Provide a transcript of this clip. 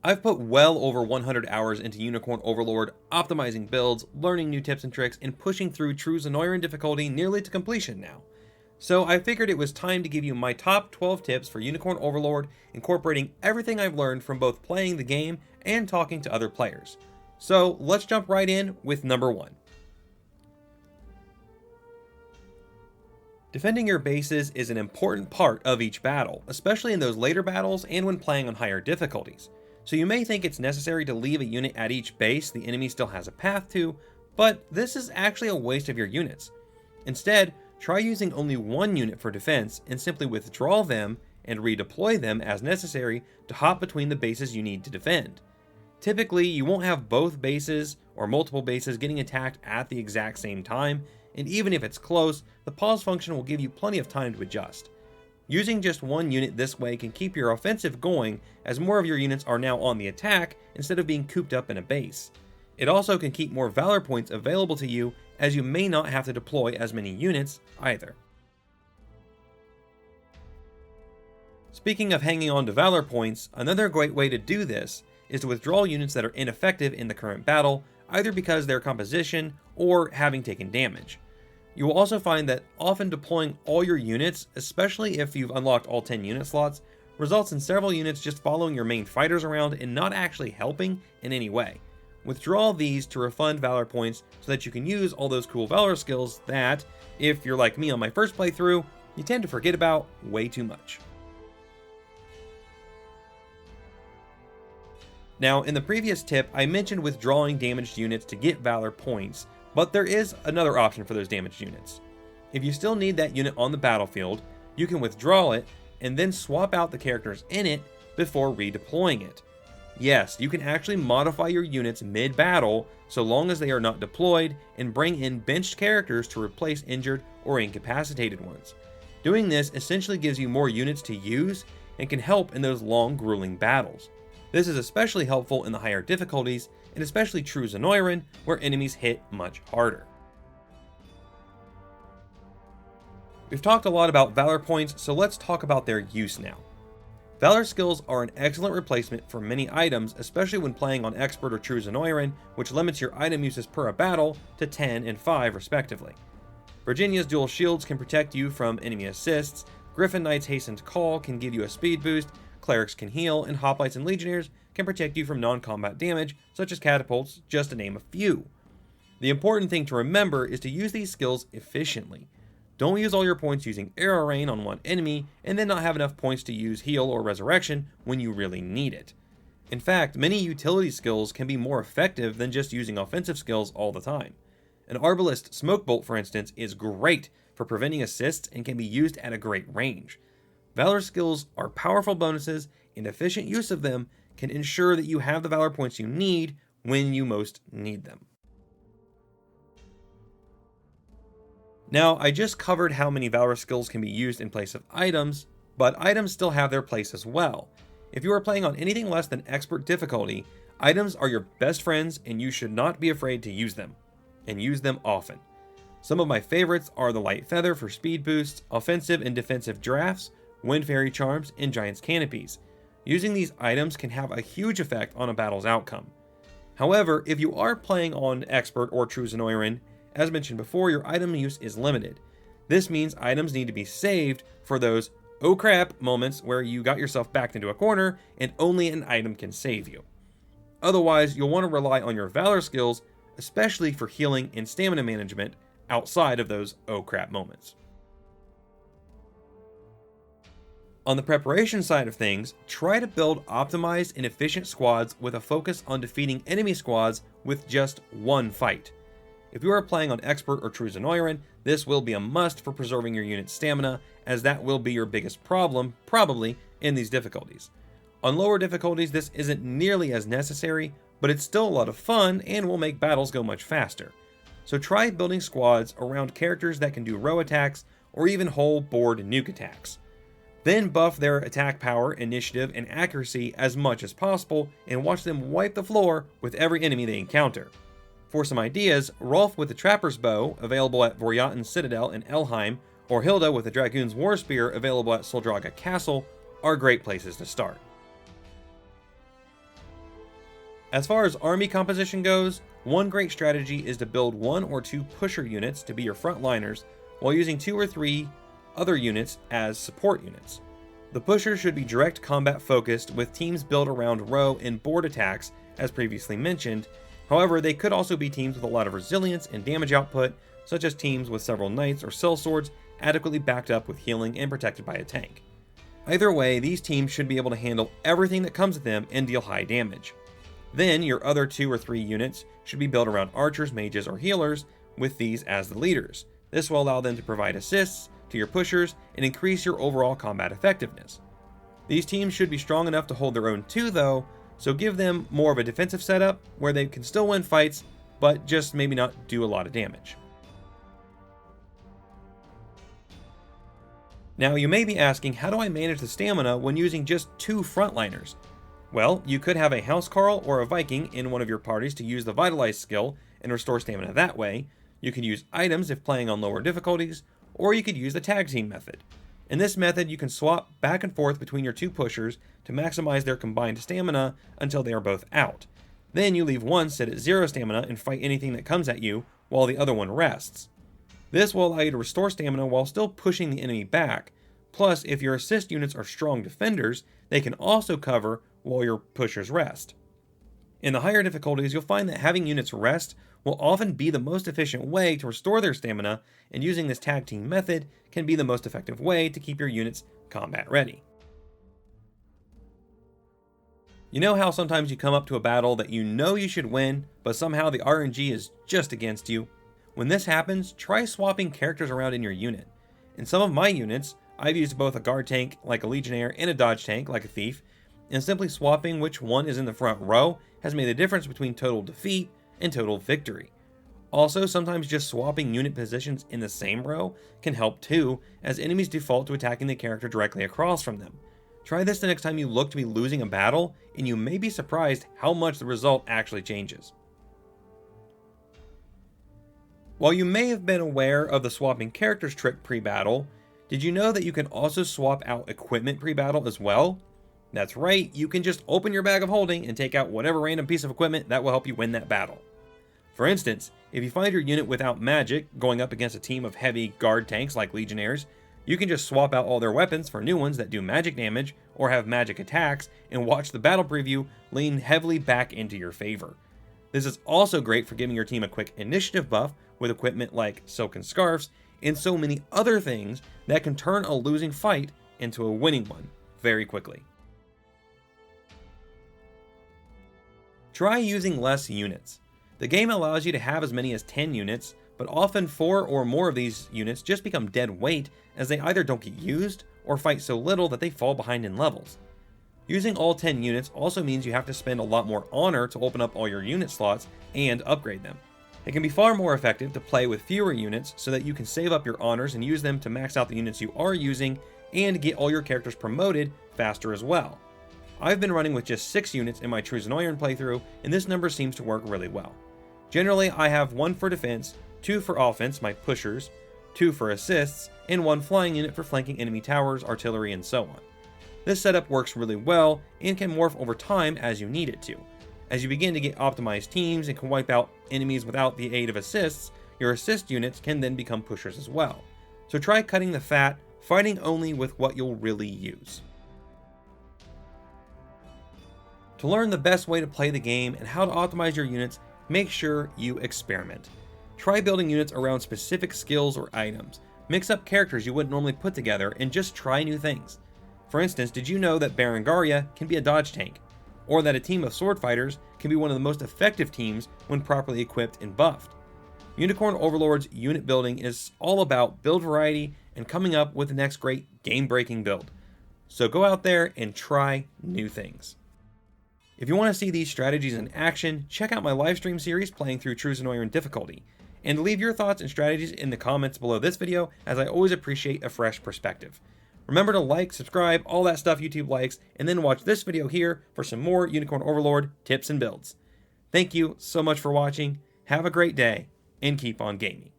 I've put well over 100 hours into Unicorn Overlord, optimizing builds, learning new tips and tricks, and pushing through true Xenoiran difficulty nearly to completion now. So I figured it was time to give you my top 12 tips for Unicorn Overlord, incorporating everything I've learned from both playing the game and talking to other players. So let's jump right in with number 1. Defending your bases is an important part of each battle, especially in those later battles and when playing on higher difficulties. So you may think it's necessary to leave a unit at each base the enemy still has a path to, but this is actually a waste of your units. Instead, try using only one unit for defense and simply withdraw them and redeploy them as necessary to hop between the bases you need to defend. Typically, you won't have both bases or multiple bases getting attacked at the exact same time, and even if it's close, the pause function will give you plenty of time to adjust. Using just one unit this way can keep your offensive going, as more of your units are now on the attack instead of being cooped up in a base. It also can keep more Valor points available to you, as you may not have to deploy as many units either. Speaking of hanging on to Valor points, another great way to do this is to withdraw units that are ineffective in the current battle, either because their composition or having taken damage. You will also find that often deploying all your units, especially if you've unlocked all 10 unit slots, results in several units just following your main fighters around and not actually helping in any way. Withdraw these to refund Valor points so that you can use all those cool Valor skills that, if you're like me on my first playthrough, you tend to forget about way too much. Now, in the previous tip, I mentioned withdrawing damaged units to get Valor points, but there is another option for those damaged units. If you still need that unit on the battlefield, you can withdraw it and then swap out the characters in it before redeploying it. Yes, you can actually modify your units mid-battle so long as they are not deployed, and bring in benched characters to replace injured or incapacitated ones. Doing this essentially gives you more units to use and can help in those long, grueling battles. This is especially helpful in the higher difficulties, and especially true Xenoiran, where enemies hit much harder. We've talked a lot about Valor points, so let's talk about their use now. Valor skills are an excellent replacement for many items, especially when playing on Expert or True Xenoiran, which limits your item uses per a battle to 10 and 5 respectively. Virginia's dual shields can protect you from enemy assists, Griffin Knight's hastened call can give you a speed boost, Clerics can heal, and Hoplites and Legionnaires can protect you from non-combat damage, such as catapults, just to name a few. The important thing to remember is to use these skills efficiently. Don't use all your points using arrow rain on one enemy, and then not have enough points to use heal or resurrection when you really need it. In fact, many utility skills can be more effective than just using offensive skills all the time. An Arbalist Smoke Bolt, for instance, is great for preventing assists and can be used at a great range. Valor skills are powerful bonuses, and efficient use of them can ensure that you have the Valor points you need when you most need them. Now, I just covered how many Valor skills can be used in place of items, but items still have their place as well. If you are playing on anything less than Expert difficulty, items are your best friends and you should not be afraid to use them, and use them often. Some of my favorites are the Light Feather for speed boosts, offensive and defensive drafts, Wind Fairy Charms, and Giant's Canopies. Using these items can have a huge effect on a battle's outcome. However, if you are playing on Expert or True Xenoiran, as mentioned before, your item use is limited. This means items need to be saved for those oh crap moments where you got yourself backed into a corner and only an item can save you. Otherwise, you'll want to rely on your Valor skills, especially for healing and stamina management outside of those oh crap moments. On the preparation side of things, try to build optimized and efficient squads with a focus on defeating enemy squads with just one fight. If you are playing on Expert or True Xenoiran, this will be a must for preserving your unit's stamina, as that will be your biggest problem, probably, in these difficulties. On lower difficulties, this isn't nearly as necessary, but it's still a lot of fun and will make battles go much faster. So try building squads around characters that can do row attacks or even whole board nuke attacks. Then buff their attack power, initiative, and accuracy as much as possible, and watch them wipe the floor with every enemy they encounter. For some ideas, Rolf with the Trapper's Bow, available at Vorjaten's Citadel in Elheim, or Hilda with the Dragoon's War Spear, available at Soldraga Castle, are great places to start. As far as army composition goes, one great strategy is to build 1 or 2 pusher units to be your frontliners, while using 2 or 3 other units as support units. The pushers should be direct combat focused, with teams built around row and board attacks, as previously mentioned. However, they could also be teams with a lot of resilience and damage output, such as teams with several knights or sellswords adequately backed up with healing and protected by a tank. Either way, these teams should be able to handle everything that comes at them and deal high damage. Then, your other 2 or 3 units should be built around archers, mages, or healers, with these as the leaders. This will allow them to provide assists to your pushers and increase your overall combat effectiveness. These teams should be strong enough to hold their own too though, so give them more of a defensive setup where they can still win fights, but just maybe not do a lot of damage. Now you may be asking, how do I manage the stamina when using just 2 frontliners? Well, you could have a Housecarl or a Viking in one of your parties to use the Vitalize skill and restore stamina that way. You could use items if playing on lower difficulties, or you could use the tag team method. In this method, you can swap back and forth between your 2 pushers to maximize their combined stamina until they are both out. Then you leave one sit at 0 stamina and fight anything that comes at you, while the other one rests. This will allow you to restore stamina while still pushing the enemy back. Plus, if your assist units are strong defenders, they can also cover while your pushers rest. In the higher difficulties, you'll find that having units rest will often be the most efficient way to restore their stamina, and using this tag team method can be the most effective way to keep your units combat ready. You know how sometimes you come up to a battle that you know you should win, but somehow the RNG is just against you? When this happens, try swapping characters around in your unit. In some of my units, I've used both a guard tank like a legionnaire and a dodge tank like a thief, and simply swapping which one is in the front row has made the difference between total defeat and total victory. Also, sometimes just swapping unit positions in the same row can help too, as enemies default to attacking the character directly across from them. Try this the next time you look to be losing a battle, and you may be surprised how much the result actually changes. While you may have been aware of the swapping characters trick pre-battle, did you know that you can also swap out equipment pre-battle as well? That's right, you can just open your bag of holding and take out whatever random piece of equipment that will help you win that battle. For instance, if you find your unit without magic going up against a team of heavy guard tanks like legionnaires, you can just swap out all their weapons for new ones that do magic damage or have magic attacks, and watch the battle preview lean heavily back into your favor. This is also great for giving your team a quick initiative buff with equipment like silken scarves and so many other things that can turn a losing fight into a winning one very quickly. Try using less units. The game allows you to have as many as 10 units, but often 4 or more of these units just become dead weight as they either don't get used or fight so little that they fall behind in levels. Using all 10 units also means you have to spend a lot more honor to open up all your unit slots and upgrade them. It can be far more effective to play with fewer units so that you can save up your honors and use them to max out the units you are using and get all your characters promoted faster as well. I've been running with just 6 units in my True Zenoiran playthrough, and this number seems to work really well. Generally, I have 1 for defense, 2 for offense, my pushers, 2 for assists, and 1 flying unit for flanking enemy towers, artillery, and so on. This setup works really well and can morph over time as you need it to. As you begin to get optimized teams and can wipe out enemies without the aid of assists, your assist units can then become pushers as well. So try cutting the fat, fighting only with what you'll really use. To learn the best way to play the game and how to optimize your units, make sure you experiment. Try building units around specific skills or items. Mix up characters you wouldn't normally put together and just try new things. For instance, did you know that Berengaria can be a dodge tank? Or that a team of sword fighters can be one of the most effective teams when properly equipped and buffed? Unicorn Overlord's unit building is all about build variety and coming up with the next great game-breaking build. So go out there and try new things. If you want to see these strategies in action, check out my livestream series playing through True Zenoiran difficulty, and leave your thoughts and strategies in the comments below this video, as I always appreciate a fresh perspective. Remember to like, subscribe, all that stuff YouTube likes, and then watch this video here for some more Unicorn Overlord tips and builds. Thank you so much for watching, have a great day, and keep on gaming.